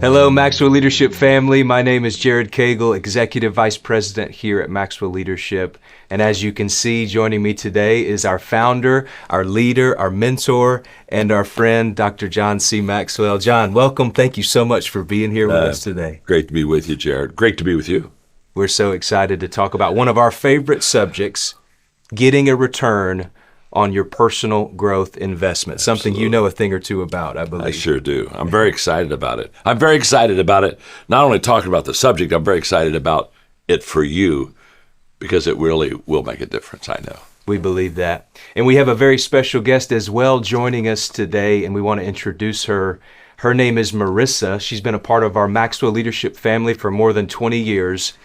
Hello, Maxwell Leadership family. My name is Jared Cagle, Executive Vice President here at Maxwell Leadership. And as you can see, joining me today is our founder, our leader, our mentor, and our friend, Dr. John C. Maxwell. John, welcome. Thank you so much for being here with us today. Great to be with you, Jared. Great to be with you. We're so excited to talk about one of our favorite subjects, getting a return on your personal growth investment, something you know a thing or two about, I believe. I sure do. I'm very excited about it. I'm very excited about it, not only talking about the subject, I'm very excited about it for you because it really will make a difference, I know. We believe that. And we have a very special guest as well joining us today, and we want to introduce her. Her name is Marissa. She's been a part of our Maxwell Leadership family for more than 20 years.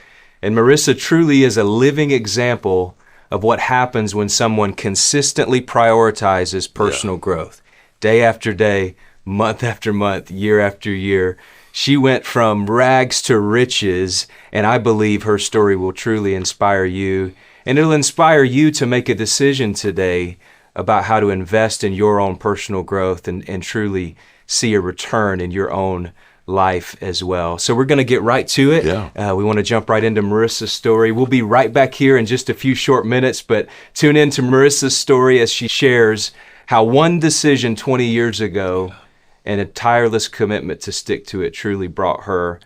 And Marissa truly is a living example of what happens when someone consistently prioritizes personal growth. Day after day, month after month, year after year. She went from rags to riches, and I believe her story will truly inspire you. And it'll inspire you to make a decision today about how to invest in your own personal growth and truly see a return in your own life as well. So we're going to get right to it. Yeah. We want to jump right into Marissa's story. We'll be right back here in just a few short minutes, but tune in to Marissa's story as she shares how one decision 20 years ago and a tireless commitment to stick to it truly brought her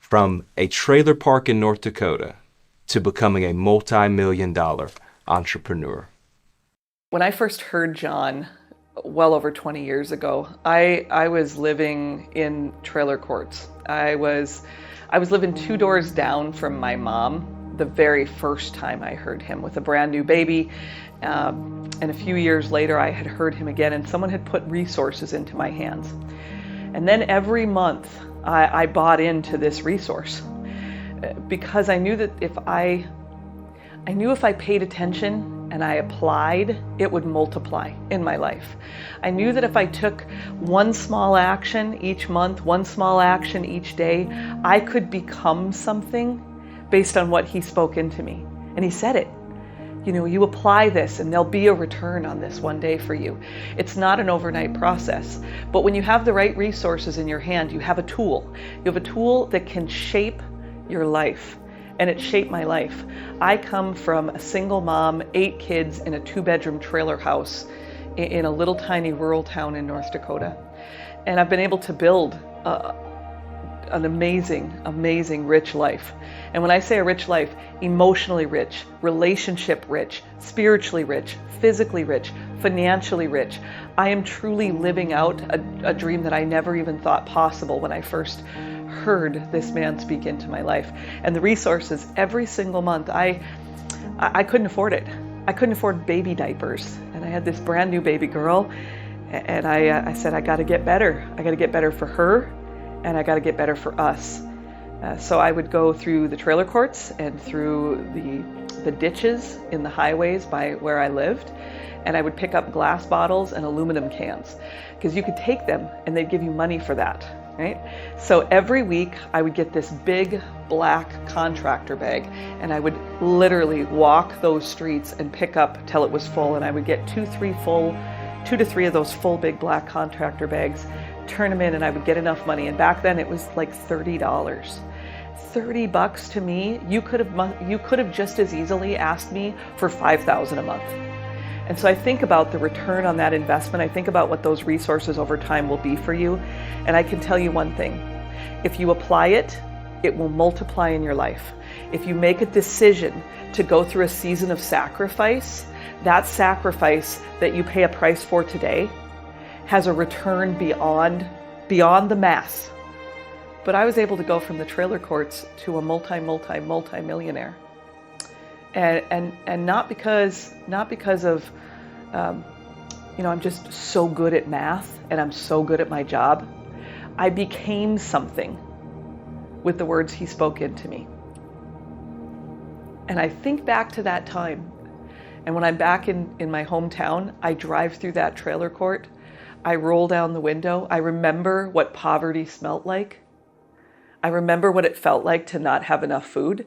from a trailer park in North Dakota to becoming a multi-million-dollar entrepreneur. When I first heard John well over 20 years ago, I was living in trailer courts. I was living 2 doors down from my mom the very first time I heard him with a brand new baby. And a few years later, I had heard him again, and someone had put resources into my hands. And then every month, I bought into this resource because I knew that if I paid attention and I applied, it would multiply in my life. I knew that if I took one small action each month, one small action each day, I could become something based on what he spoke into me. And he said it. You know, you apply this and there'll be a return on this one day for you. It's not an overnight process, but when you have the right resources in your hand, you have a tool. You have a tool that can shape your life. And it shaped my life. I come from a single mom, 8 kids in a 2-bedroom trailer house in a little tiny rural town in North Dakota. And I've been able to build an amazing, amazing rich life. And when I say a rich life, emotionally rich, relationship rich, spiritually rich, physically rich, financially rich. I am truly living out a dream that I never even thought possible when I first heard this man speak into my life. And the resources every single month, I couldn't afford it. I couldn't afford baby diapers. And I had this brand new baby girl, and I said, I gotta get better. I gotta get better for her, and I gotta get better for us. So I would go through the trailer courts and through the ditches in the highways by where I lived, and I would pick up glass bottles and aluminum cans, because you could take them and they'd give you money for that. Right? So every week I would get this big black contractor bag, and I would literally walk those streets and pick up till it was full, and I would get 2 to 3 of those full big black contractor bags, turn them in, and I would get enough money. And back then it was like $30. $30 to me, you could have just as easily asked me for $5,000 a month. And so I think about the return on that investment. I think about what those resources over time will be for you. And I can tell you one thing. If you apply it, it will multiply in your life. If you make a decision to go through a season of sacrifice, that sacrifice that you pay a price for today has a return beyond the mass. But I was able to go from the trailer courts to a multi-millionaire. And not because of, I'm just so good at math and I'm so good at my job. I became something with the words he spoke into me. And I think back to that time. And when I'm back in my hometown, I drive through that trailer court. I roll down the window. I remember what poverty smelled like. I remember what it felt like to not have enough food.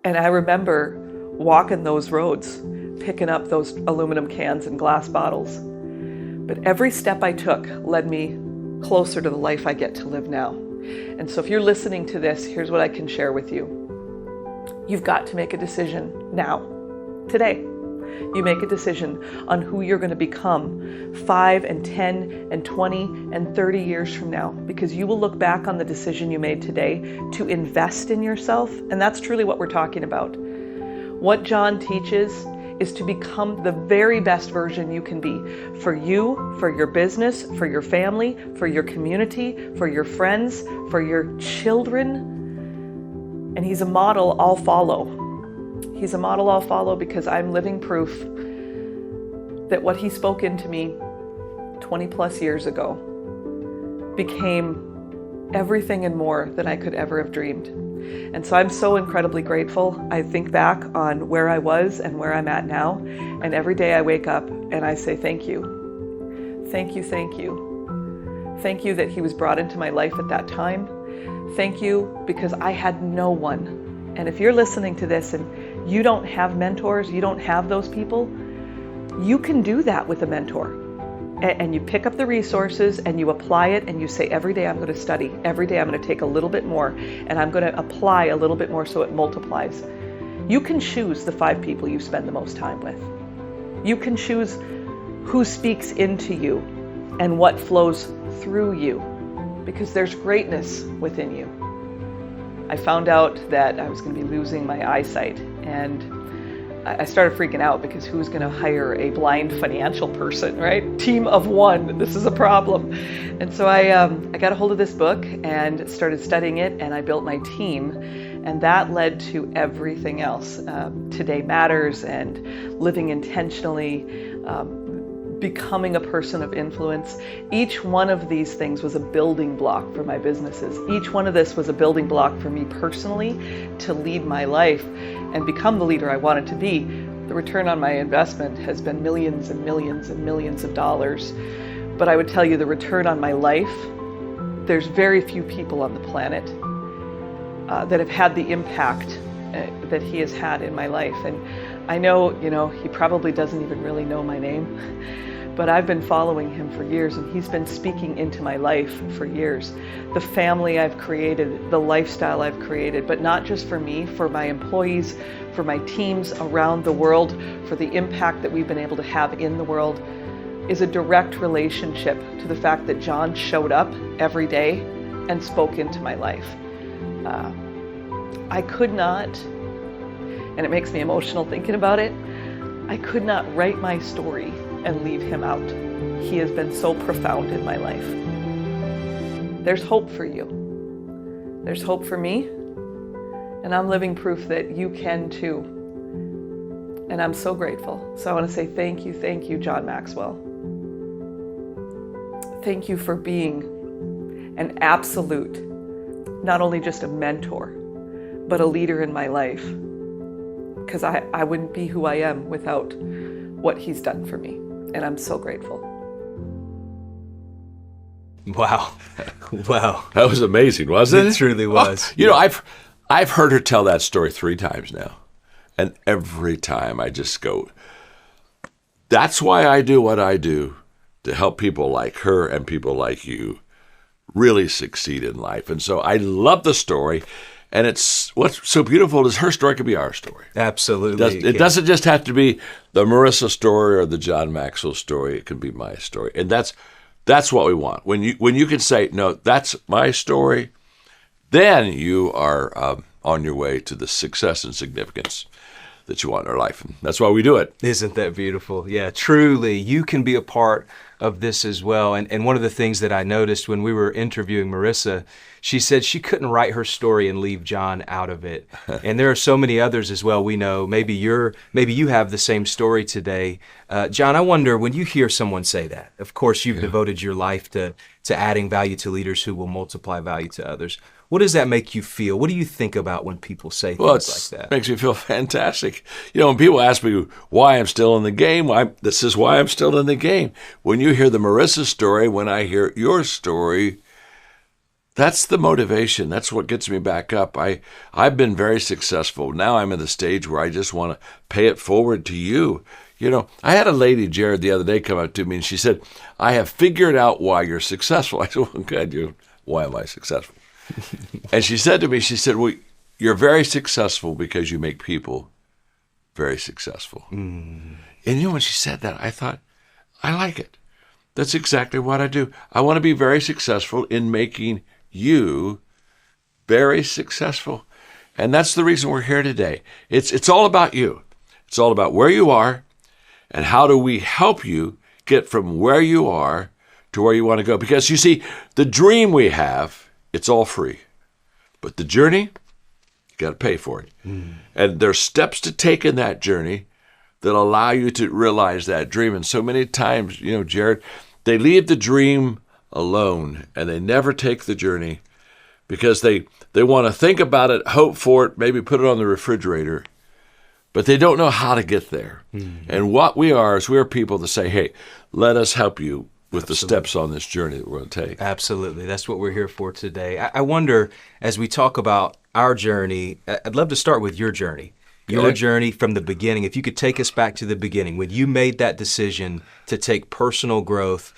And I remember walking those roads, picking up those aluminum cans and glass bottles. But every step I took led me closer to the life I get to live now. And so if you're listening to this, here's what I can share with you. You've got to make a decision now, today. You make a decision on who you're going to become 5 and 10 and 20 and 30 years from now, because you will look back on the decision you made today to invest in yourself. And that's truly what we're talking about. What John teaches is to become the very best version you can be for you, for your business, for your family, for your community, for your friends, for your children. And he's a model I'll follow. He's a model I'll follow because I'm living proof that what he spoke into me 20 plus years ago became everything and more than I could ever have dreamed. And so I'm so incredibly grateful. I think back on where I was and where I'm at now, and every day I wake up and I say, thank you. Thank you, thank you. Thank you that he was brought into my life at that time. Thank you because I had no one. And if you're listening to this and you don't have mentors, you don't have those people, you can do that with a mentor. And you pick up the resources and you apply it and you say, every day I'm going to study. Every day I'm going to take a little bit more and I'm going to apply a little bit more so it multiplies. You can choose the 5 people you spend the most time with. You can choose who speaks into you and what flows through you, because there's greatness within you. I found out that I was going to be losing my eyesight, and I started freaking out because who's going to hire a blind financial person, right? Team of one, this is a problem. And so I got a hold of this book and started studying it, and I built my team, and that led to everything else. Today Matters and living intentionally, becoming a person of influence. Each one of these things was a building block for my businesses. Each one of this was a building block for me personally to lead my life and become the leader I wanted to be. The return on my investment has been millions and millions and millions of dollars. But I would tell you the return on my life, there's very few people on the planet that have had the impact that he has had in my life. And I know, he probably doesn't even really know my name, but I've been following him for years and he's been speaking into my life for years. The family I've created, the lifestyle I've created, but not just for me, for my employees, for my teams around the world, for the impact that we've been able to have in the world, is a direct relationship to the fact that John showed up every day and spoke into my life. I could not, and it makes me emotional thinking about it, I could not write my story and leave him out. He has been so profound in my life. There's hope for you. There's hope for me, and I'm living proof that you can too. And I'm so grateful. So I want to say thank you, John Maxwell. Thank you for being an absolute, not only just a mentor, but a leader in my life. Because I wouldn't be who I am without what he's done for me. And I'm so grateful. Wow. Wow. That was amazing, wasn't it? It truly was. I've heard her tell that story 3 times now. And every time I just go, that's why I do what I do, to help people like her and people like you really succeed in life. And so I love the story. And it's what's so beautiful is her story could be our story. Absolutely. It doesn't just have to be the Marissa story or the John Maxwell story. It can be my story. And that's what we want. When you can say, no, that's my story, then you are on your way to the success and significance that you want in our life. And that's why we do it. Isn't that beautiful? Yeah, truly, you can be a part of this as well. And one of the things that I noticed when we were interviewing Marissa, she said she couldn't write her story and leave John out of it. And there are so many others as well. We know maybe you have the same story today. John, I wonder when you hear someone say that, of course you've devoted your life to adding value to leaders who will multiply value to others. What does that make you feel? What do you think about when people say things like that? It makes me feel fantastic. When people ask me why I'm still in the game, this is why I'm still in the game. When you hear the Marissa story, when I hear your story, that's the motivation. That's what gets me back up. I've been very successful. Now I'm at the stage where I just want to pay it forward to you. I had a lady, Jared, the other day come up to me and she said, I have figured out why you're successful. I said, well, good. Why am I successful? And she said to me, she said, well, you're very successful because you make people very successful. And when she said that, I thought, I like it. That's exactly what I do. I want to be very successful in making you very successful. And that's the reason we're here today. It's all about you. It's all about where you are and how do we help you get from where you are to where you want to go. Because you see, the dream we have, it's all free. But the journey, you got to pay for it. And there's steps to take in that journey that allow you to realize that dream. And so many times, Jared, they leave the dream alone and they never take the journey because they want to think about it, hope for it, maybe put it on the refrigerator, but they don't know how to get there. And what we are is we're people that say, hey, let us help you with the steps on this journey that we're going to take. Absolutely. That's what we're here for today. I wonder, as we talk about our journey, I'd love to start with your journey. Your journey from the beginning. If you could take us back to the beginning, when you made that decision to take personal growth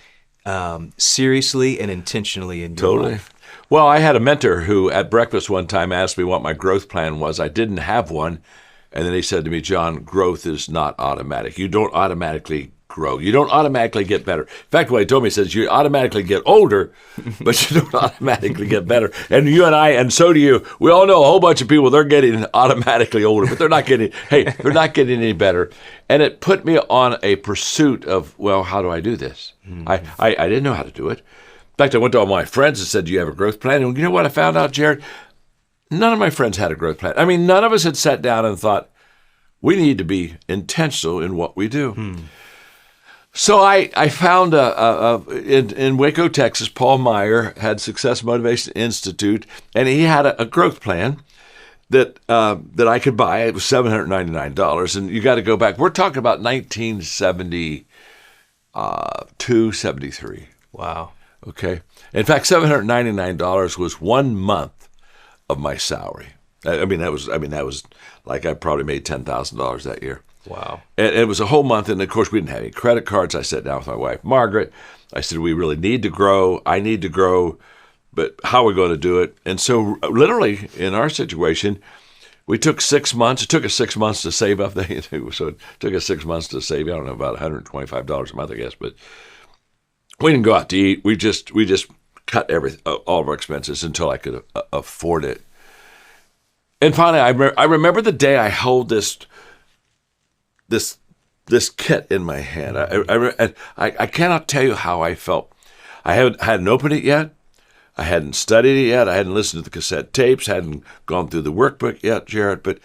seriously and intentionally in your life. Well, I had a mentor who at breakfast one time asked me what my growth plan was. I didn't have one. And then he said to me, John, growth is not automatic. You don't automatically grow. You don't automatically get better. In fact, what he told me, he says, you automatically get older, but you don't automatically get better. And you and I, and so do you, we all know a whole bunch of people, they're getting automatically older, but they're not getting any better. And it put me on a pursuit of, well, how do I do this? I didn't know how to do it. In fact, I went to all my friends and said, do you have a growth plan? And you know what I found out, Jared? None of my friends had a growth plan. I mean, none of us had sat down and thought, we need to be intentional in what we do. So I found in Waco, Texas, Paul Meyer had Success Motivation Institute, and he had a growth plan that I could buy. It was $799, and you got to go back. We're talking about 1972, 73. Wow. Okay. In fact, $799 was 1 month of my salary. I mean that was like I probably made $10,000 that year. Wow. And it was a whole month, and of course we didn't have any credit cards. I sat down with my wife, Margaret. I said, we really need to grow. I need to grow, but how are we going to do it? And so literally in our situation, we took 6 months. It took us 6 months to save up. So it took us 6 months to save, I don't know, about $125 a month, I guess. But we didn't go out to eat. We just cut all of our expenses until I could afford it. And finally, I remember the day I held this kit in my hand. I cannot tell you how I felt. I hadn't opened it yet. I hadn't studied it yet. I hadn't listened to the cassette tapes. Hadn't gone through the workbook yet, Jared. But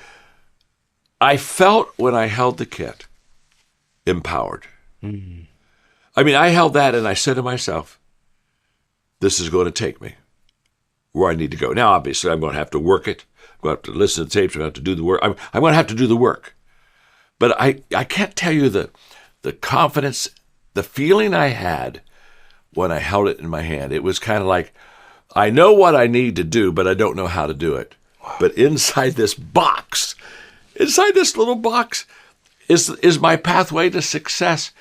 I felt when I held the kit empowered. I mean, I held that and I said to myself, this is going to take me where I need to go. Now, obviously, I'm going to have to work it. I'm going to have to listen to the tapes. I'm going to have to do the work. I'm going to have to do the work. But I can't tell you the confidence, the feeling I had when I held it in my hand. It was kind of like, I know what I need to do, but I don't know how to do it. Wow. But inside this little box, is my pathway to success.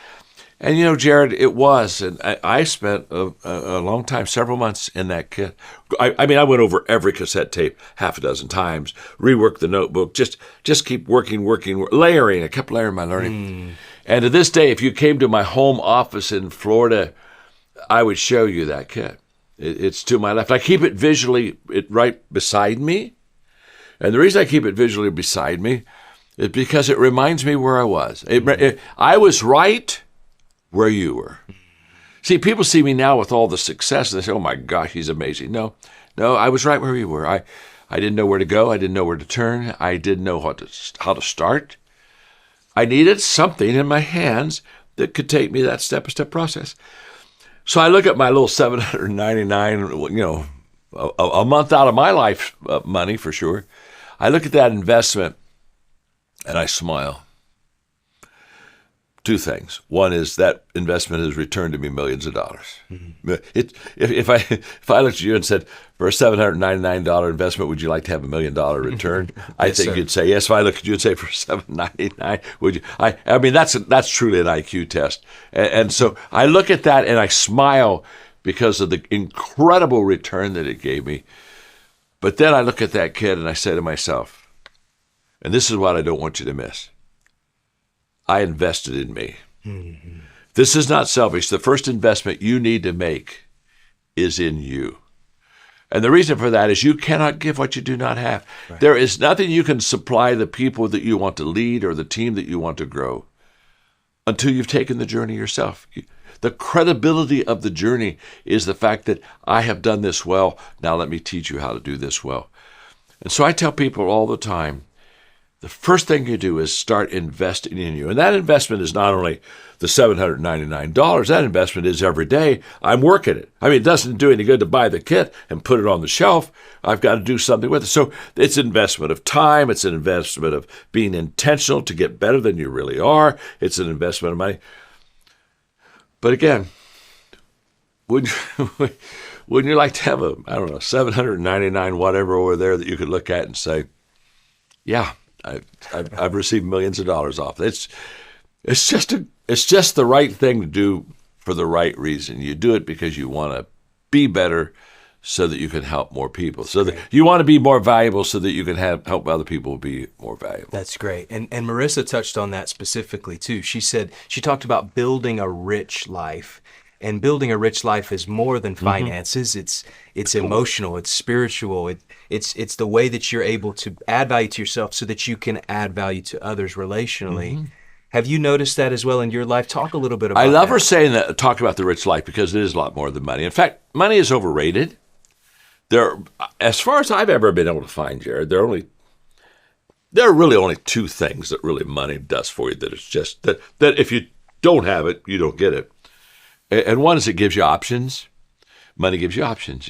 And Jared, it was. And I spent a long time, several months in that kit. I went over every cassette tape half a dozen times, reworked the notebook, just keep working, layering. I kept layering my learning. And to this day, if you came to my home office in Florida, I would show you that kit. It's to my left. I keep it visually right beside me. And the reason I keep it visually beside me is because it reminds me where I was. I was right where you were. See, people see me now with all the success, and they say, oh my gosh, he's amazing. No, I was right where you were. I didn't know where to go. I didn't know where to turn. I didn't know how to start. I needed something in my hands that could take me that step-by-step process. So I look at my little $799, a month out of my life money for sure. I look at that investment and I smile. Two things. One is that investment has returned to me millions of dollars. If I looked at you and said, for a $799 investment, would you like to have $1 million return? I think sir. You'd say yes. If I looked at you and say, for $799, would you? I mean, that's truly an IQ test. And so I look at that and I smile because of the incredible return that it gave me. But then I look at that kid and I say to myself, and this is what I don't want you to miss. I invested in me. Mm-hmm. This is not selfish. The first investment you need to make is in you. And the reason for that is you cannot give what you do not have. Right. There is nothing you can supply the people that you want to lead or the team that you want to grow until you've taken the journey yourself. The credibility of the journey is the fact that I have done this well. Now let me teach you how to do this well. And so I tell people all the time, the first thing you do is start investing in you. And that investment is not only the $799, that investment is every day I'm working it. I mean, it doesn't do any good to buy the kit and put it on the shelf. I've got to do something with it. So it's an investment of time. It's an investment of being intentional to get better than you really are. It's an investment of money. But again, wouldn't you like to have a, I don't know, 799 whatever over there that you could look at and say, yeah, I've received millions of dollars off. It's just the right thing to do for the right reason. You do it because you want to be better so that you can help more people. So that you want to be more valuable so that you can help other people be more valuable. That's great. And Marissa touched on that specifically too. She talked about building a rich life. And building a rich life is more than finances. It's emotional, it's spiritual, it's the way that you're able to add value to yourself so that you can add value to others relationally. Mm-hmm. Have you noticed that as well in your life? Talk a little bit about that. I love her saying that, talk about the rich life, because it is a lot more than money. In fact, money is overrated. As far as I've ever been able to find, Jared, there are really only two things that really money does for you. That it's just that if you don't have it, you don't get it. And one is it gives you options. Money gives you options.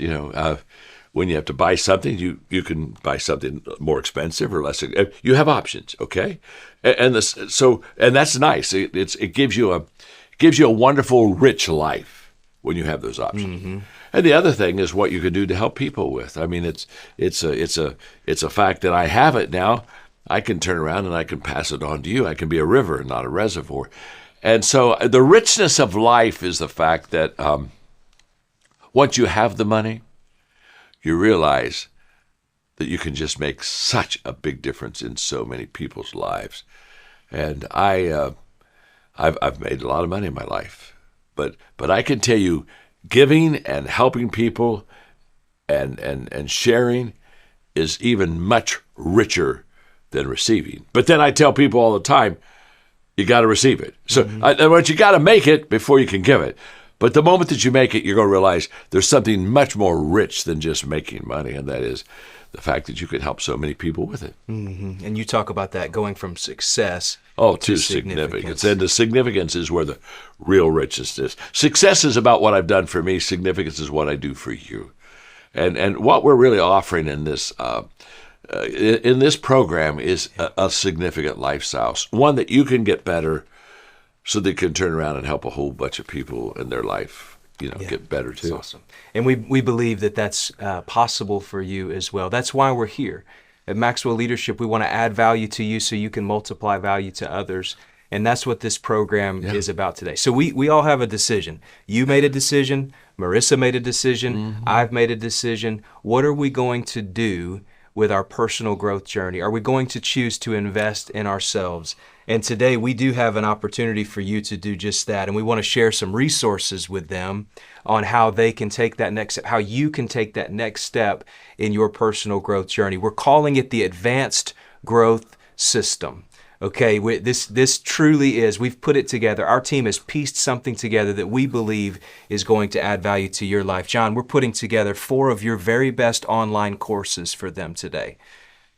When you have to buy something, you can buy something more expensive or less. You have options, okay? And that's nice. It gives you a wonderful, rich life when you have those options. Mm-hmm. And the other thing is what you can do to help people with. I mean, it's a fact that I have it now. I can turn around and I can pass it on to you. I can be a river and not a reservoir. And so the richness of life is the fact that once you have the money, you realize that you can just make such a big difference in so many people's lives. And I've made a lot of money in my life, but I can tell you, giving and helping people and sharing is even much richer than receiving. But then I tell people all the time, you got to receive it. So you got to make it before you can give it. But the moment that you make it, you're going to realize there's something much more rich than just making money, and that is the fact that you can help so many people with it. Mm-hmm. And you talk about that going from success to significance. And the significance is where the real richness is. Success is about what I've done for me. Significance is what I do for you. And what we're really offering in this program is a significant lifestyle, one that you can get better so they can turn around and help a whole bunch of people in their life, get better too. That's awesome. And we believe that that's possible for you as well. That's why we're here. At Maxwell Leadership, we want to add value to you so you can multiply value to others. And that's what this program is about today. So we all have a decision. You made a decision. Marissa made a decision. Mm-hmm. I've made a decision. What are we going to do with our personal growth journey? Are we going to choose to invest in ourselves? And today we do have an opportunity for you to do just that. And we want to share some resources with them on how they can take that next step, how you can take that next step in your personal growth journey. We're calling it the Advanced Growth System. Okay, this truly is, we've put it together. Our team has pieced something together that we believe is going to add value to your life. John, we're putting together 4 of your very best online courses for them today.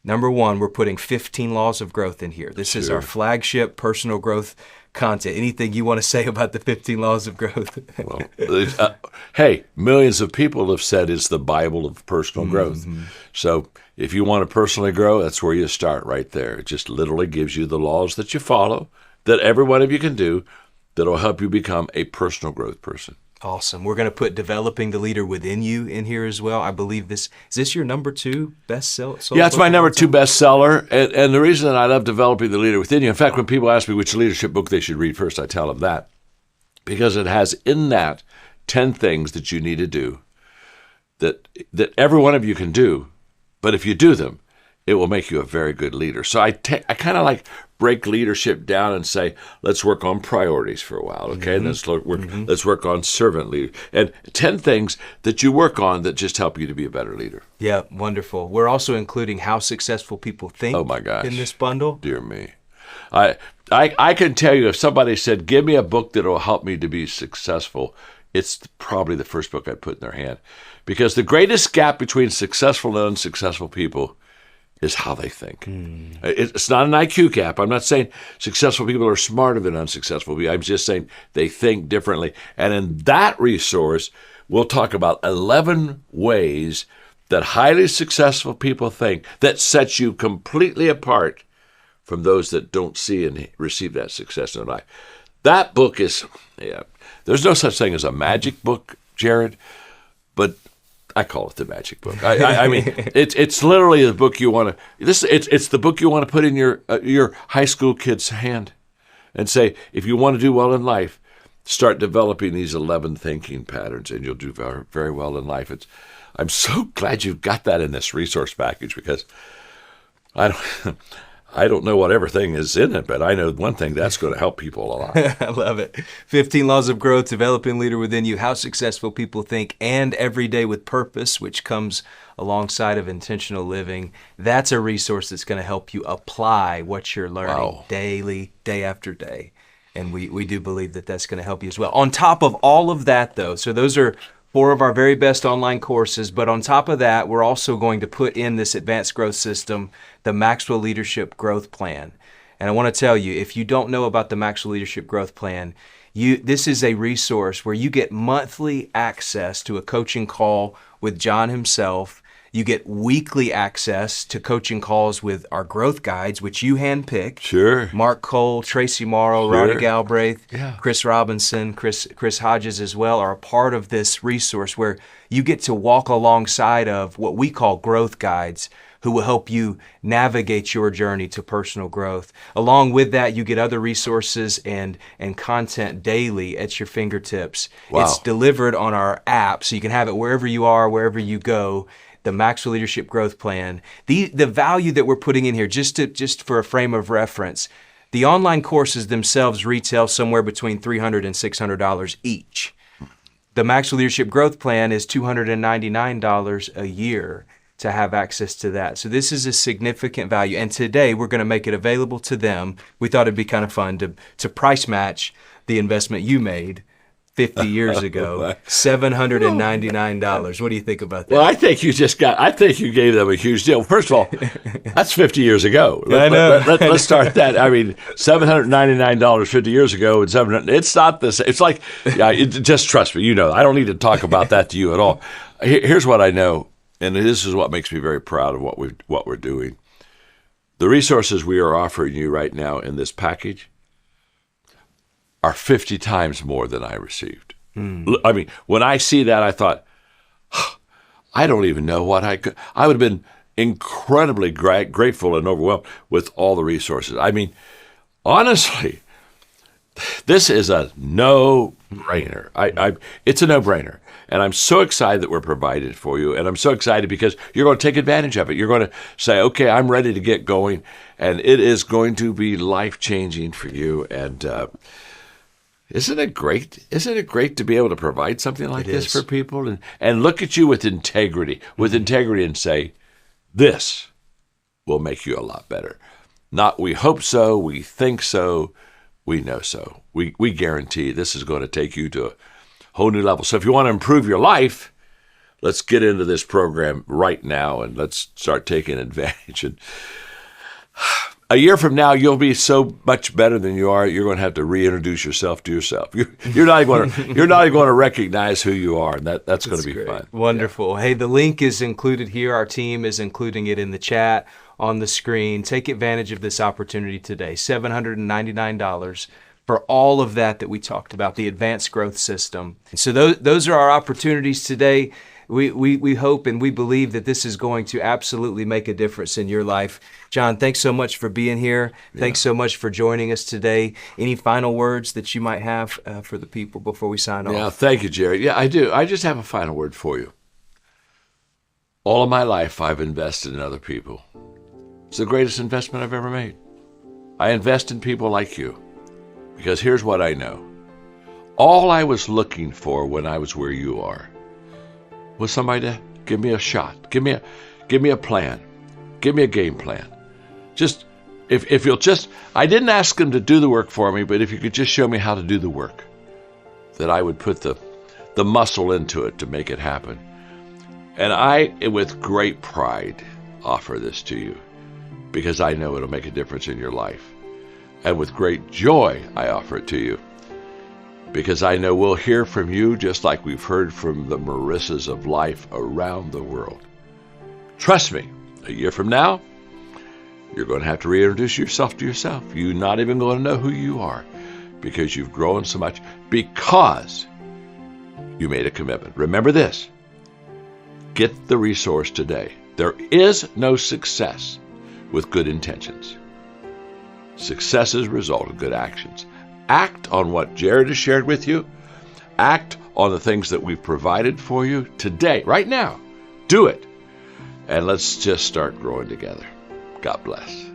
Number 1, we're putting 15 Laws of Growth in here. This is our flagship personal growth content. Anything you want to say about the 15 Laws of Growth? Well, hey, millions of people have said it's the Bible of personal growth. So if you want to personally grow, that's where you start right there. It just literally gives you the laws that you follow, that every one of you can do, that'll help you become a personal growth person. Awesome. We're going to put Developing the Leader Within You in here as well. I believe is this your number 2 bestseller? Yeah, it's my number 2 bestseller. And the reason that I love Developing the Leader Within You, in fact, when people ask me which leadership book they should read first, I tell them that. Because it has in that 10 things that you need to do that every one of you can do But if you do them, it will make you a very good leader. So I kind of like break leadership down and say, let's work on priorities for a while, okay? And let's work on servant leader. And 10 things that you work on that just help you to be a better leader. Yeah, wonderful. We're also including how successful people think Oh my gosh. in this bundle. Dear me. I can tell you, if somebody said, give me a book that will help me to be successful, it's probably the first book I'd put in their hand. Because the greatest gap between successful and unsuccessful people is how they think. It's not an IQ gap. I'm not saying successful people are smarter than unsuccessful people. I'm just saying they think differently. And in that resource, we'll talk about 11 ways that highly successful people think that sets you completely apart from those that don't see and receive that success in their life. That book is, there's no such thing as a magic book, Jared, but I call it the magic book. I mean, it's literally the book you want to. It's the book you want to put in your high school kid's hand, and say, if you want to do well in life, start developing these 11 thinking patterns, and you'll do very, very well in life. I'm so glad you've got that in this resource package, because I don't know what everything is in it, but I know one thing, that's going to help people a lot. I love it. 15 Laws of Growth, Developing Leader Within You, How Successful People Think, and Every Day with Purpose, which comes alongside of intentional living. That's a resource that's going to help you apply what you're learning daily, day after day. And we do believe that that's going to help you as well. On top of all of that, though, so those are 4 of our very best online courses, but on top of that, we're also going to put in this advanced growth system, the Maxwell Leadership Growth Plan. And I want to tell you, if you don't know about the Maxwell Leadership Growth Plan, this is a resource where you get monthly access to a coaching call with John himself. You get weekly access to coaching calls with our growth guides, which you handpick. Sure. Mark Cole, Tracy Morrow, Sure. Ronnie Galbraith, Yeah. Chris Robinson, Chris Hodges as well are a part of this resource where you get to walk alongside of what we call growth guides who will help you navigate your journey to personal growth. Along with that, you get other resources and content daily at your fingertips. Wow. It's delivered on our app, so you can have it wherever you are, wherever you go. The Maxwell Leadership Growth Plan. The value that we're putting in here, just for a frame of reference, the online courses themselves retail somewhere between $300 and $600 each. The Maxwell Leadership Growth Plan is $299 a year to have access to that. So this is a significant value. And today we're going to make it available to them. We thought it'd be kind of fun to price match the investment you made 50 years ago, $799. What do you think about that? Well, I think you gave them a huge deal. First of all, that's 50 years ago. I know. Let's start that. I mean, $799 50 years ago, and it's not this. It's like, just trust me. You know, I don't need to talk about that to you at all. Here's what I know, and this is what makes me very proud of what we're doing. The resources we are offering you right now in this package are 50 times more than I received. I mean, when I see that, I thought, I don't even know what I could. I would have been incredibly grateful and overwhelmed with all the resources. I mean, honestly, this is a no-brainer. It's a no-brainer. And I'm so excited that we're providing it for you. And I'm so excited because you're going to take advantage of it. You're going to say, okay, I'm ready to get going. And it is going to be life-changing for you. And isn't it great? Isn't it great to be able to provide something like this for people and look at you with integrity, and say, this will make you a lot better. Not we hope so, we think so, we know so. We guarantee this is going to take you to a whole new level. So if you want to improve your life, let's get into this program right now and let's start taking advantage. And a year from now, you'll be so much better than you are. You're going to have to reintroduce yourself to yourself. You're not going to recognize who you are, and that's going to be great. fun. Wonderful. Yeah. Hey, the link is included here. Our team is including it in the chat on the screen. Take advantage of this opportunity today. $799 for all of that we talked about, the advanced growth system. So those are our opportunities today. We hope and we believe that this is going to absolutely make a difference in your life. John, thanks so much for being here. Yeah. Thanks so much for joining us today. Any final words that you might have for the people before we sign off? Yeah, thank you, Jerry. Yeah, I do. I just have a final word for you. All of my life, I've invested in other people. It's the greatest investment I've ever made. I invest in people like you because here's what I know. All I was looking for when I was where you are was somebody to give me a shot, give me a plan, give me a game plan. Just, if you'll just, I didn't ask them to do the work for me, but if you could just show me how to do the work, that I would put the muscle into it to make it happen. And I, with great pride, offer this to you because I know it'll make a difference in your life. And with great joy, I offer it to you because I know we'll hear from you just like we've heard from the Marissas of life around the world. Trust me, a year from now, you're going to have to reintroduce yourself to yourself. You're not even going to know who you are because you've grown so much because you made a commitment. Remember this. Get the resource today. There is no success with good intentions. Success is a result of good actions. Act on what Jared has shared with you. Act on the things that we've provided for you today, right now. Do it. And let's just start growing together. God bless.